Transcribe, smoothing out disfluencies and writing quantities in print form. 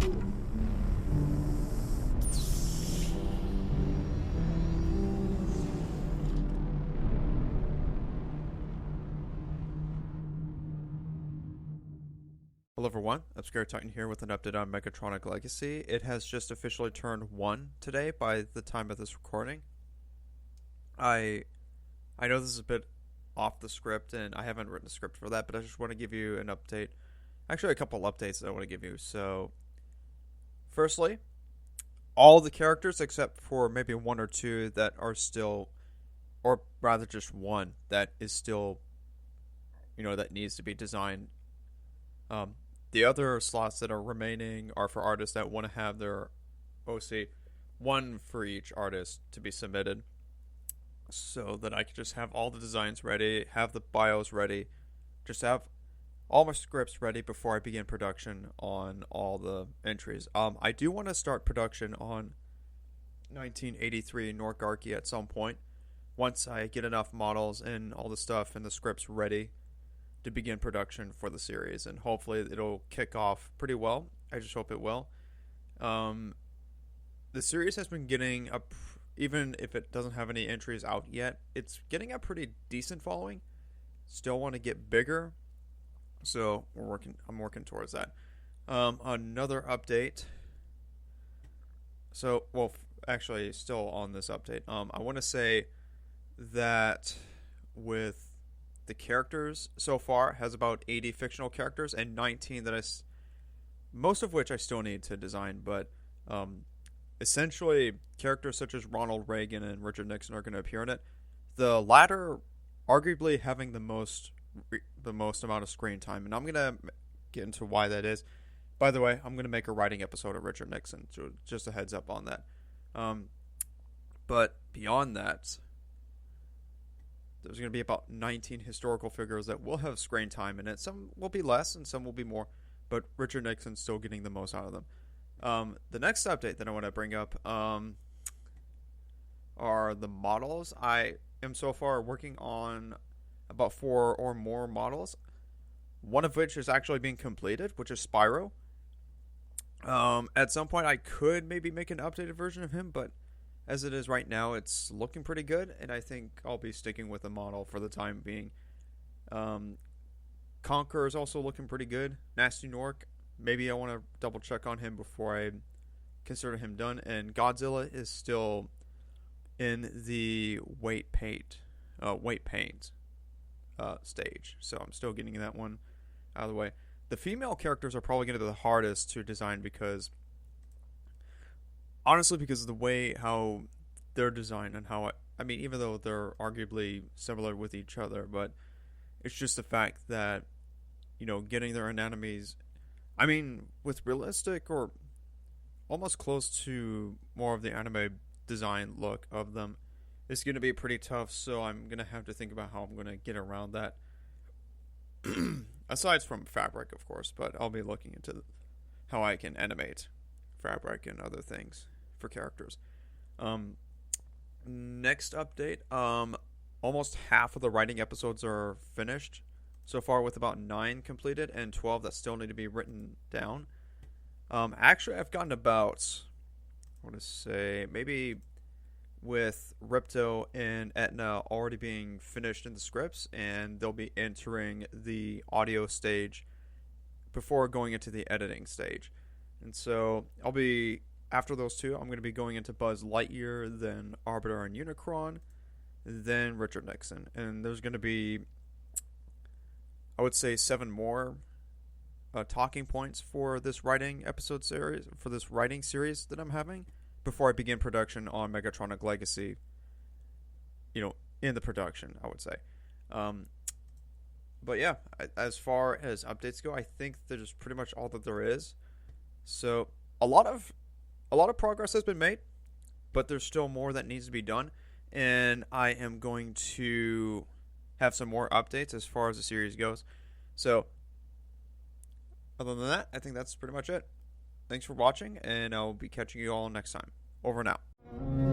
Hello everyone, Obscure Titan here with an update on Megatronic Legacy. It has just officially turned 1 today by the time of this recording. I know this is a bit off the script and I haven't written a script for that, but I just want to give you an update. Actually, a couple updates that I want to give you. So, firstly, all the characters except for maybe one or two that are still, or rather just one that is still, that needs to be designed. The other slots that are remaining are for artists that want to have their OC, one for each artist to be submitted, so that I can just have all the designs ready, have the bios ready, just have all my scripts ready before I begin production on all the entries. I do want to start production on 1983 Norgarchy at some point, once I get enough models and all the stuff and the scripts ready to begin production for the series, and hopefully it'll kick off pretty well. I just hope it will. The series has been getting up, even if it doesn't have any entries out yet, it's getting a pretty decent following. Still want to get bigger, so I'm working towards that. Another update. So, actually, still on this update. I want to say that with the characters so far has about 80 fictional characters and 19 that most of which I still need to design, but essentially characters such as Ronald Reagan and Richard Nixon are going to appear in it. The latter arguably having the most amount of screen time, and I'm going to get into why that is. By the way, I'm going to make a writing episode of Richard Nixon, so just a heads up on that. But beyond that, there's going to be about 19 historical figures that will have screen time in it. Some will be less and some will be more, but Richard Nixon's still getting the most out of them. The next update that I want to bring up are the models. I am so far working on about 4 or more models, one of which is actually being completed, which is Spyro. At some point I could maybe make an updated version of him, but as it is right now, it's looking pretty good, and I think I'll be sticking with the model for the time being. Conqueror is also looking pretty good. Nasty Nork, maybe I want to double check on him before I consider him done. And Godzilla is still in the weight paint stage, so I'm still getting that one out of the way. The female characters are probably going to be the hardest to design because of the way how they're designed and how I mean, even though they're arguably similar with each other, but it's just the fact that, getting their anatomies, I mean, with realistic or almost close to more of the anime design look of them, it's going to be pretty tough, so I'm going to have to think about how I'm going to get around that. Aside from fabric, of course, but I'll be looking into how I can animate fabric and other things for characters. Next update, almost half of the writing episodes are finished so far, with about 9 completed and 12 that still need to be written down. Actually, I've gotten about, I want to say, maybe with Ripto and Etna already being finished in the scripts, and they'll be entering the audio stage before going into the editing stage. And so after those two, I'm going to be going into Buzz Lightyear, then Arbiter and Unicron, then Richard Nixon. And there's going to be, I would say, 7 more talking points for this writing series that I'm having before I begin production on Megatronic Legacy, in the production, I would say. But yeah, as far as updates go, I think that is pretty much all that there is. So a lot of progress has been made, but there's still more that needs to be done, and I am going to have some more updates as far as the series goes. So other than that, I think that's pretty much it. Thanks for watching, and I'll be catching you all next time. Over and out.